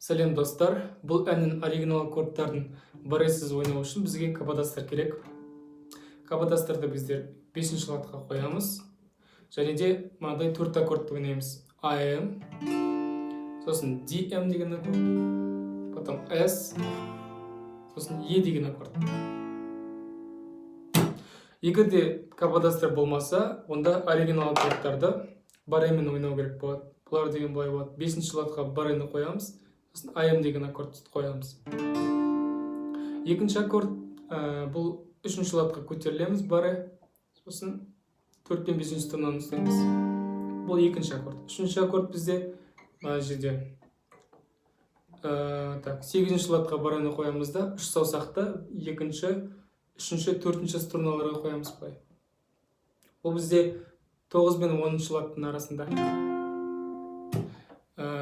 Сәлем достар, бұл әннің оригинал аккордтарын барайсыз ойнау үшін бізге каподастар керек. Каподастарды біздер 5-ші латқа қоямыз. Және де мынадай 4 аккордты ойнаймыз. AM, сосын DM деген аккорд, потом S, сосын E деген аккорд. Егер де каподастар болмаса, онда оригинал аккордтарды бараймен ойнау керек болады. Бұлар деген былай болады. 5-ші латқа барайны қоямыз. AM деген аккорд қоямыз. Екінші аккорд бұл 3-ші латқа көтерілеміз барай. Сосын 4 пен 5-ші струнаны ұстаймыз. Бұл екінші аккорд. 3-ші аккорд бізде мына жерде 8-ші латқа барайны қоямыз да 3 саусақты 2-ші, 3-ші, 4-ші струналарға қоямыз былай. Бұл бізде 9 мен 10-ші латтың арасында.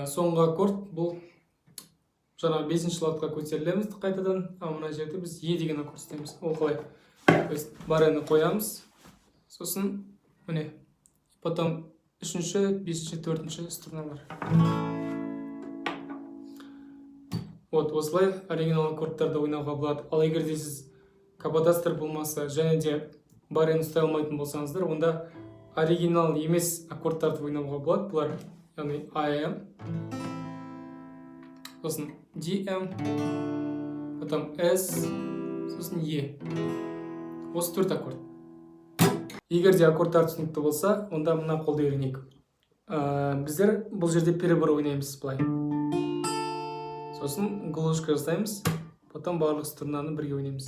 Соңғы аккорд бұл жаңа 5-ші латқа көтерілеміз қайтадан, мына жерде біз E деген аккорд істейміз. Ол қалай? Барайны қоямыз. Сосын міне. Потом 3-ші, 5-ші, 4-ші струналар. Осылай оригинал аккордтарды ойнауға болады. Ал егер де сіз каподастар болмаса және де барайны ұстай алмайтын болсаңыздар, онда оригинал емес аккордтарды ойнауға болады. Бұлар яғни AM, сосын DM, потом S, сосын E. Осы 4 аккорд. Егер де аккордтар түсінікті болса, онда мына қолды үйренейік. Біздер бұл жерде перебор ойнаймыз былай. Сосын глушка жасаймыз, потом барлық струнаны бірге ойнаймыз.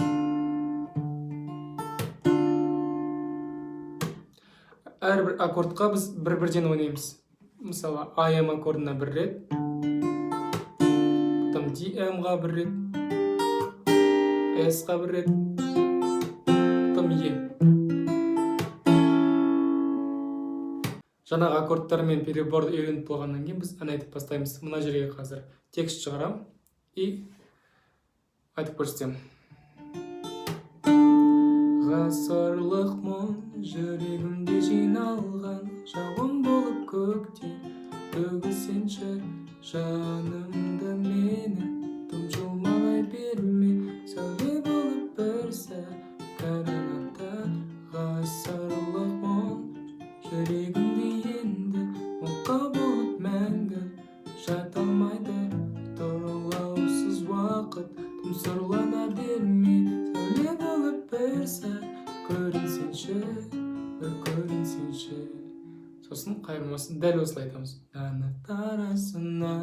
Әрбір аккордқа біз бір-бірден ойнаймыз. Мысалы, AM аккордына бір рет, потом DM-ға бір рет, S-ға бір рет, потом E. Жаңағы аккордтармен переборды үйреніп болғаннан кейін біз ән айтып бастаймыз. Мына жерге қазір текст шығарам и айтып көрсетемін. Ғасырлық мұң жүрегімде жиналған, жауын болып көктен төгілсеңші жанымды мені, тұншылмай берме, сәуле болып бір сәт каранатта. Ғасырлық мұң жүрегімде енді мұқа болып мәңгі жата алмайды, тұрлаусыз уақыт тұмсырлана берме, сәуле болып бір сәт көрінсеңші, көрінсеңші. Сосын қайырмасын дәл осылай айтамыз. Жанат арасына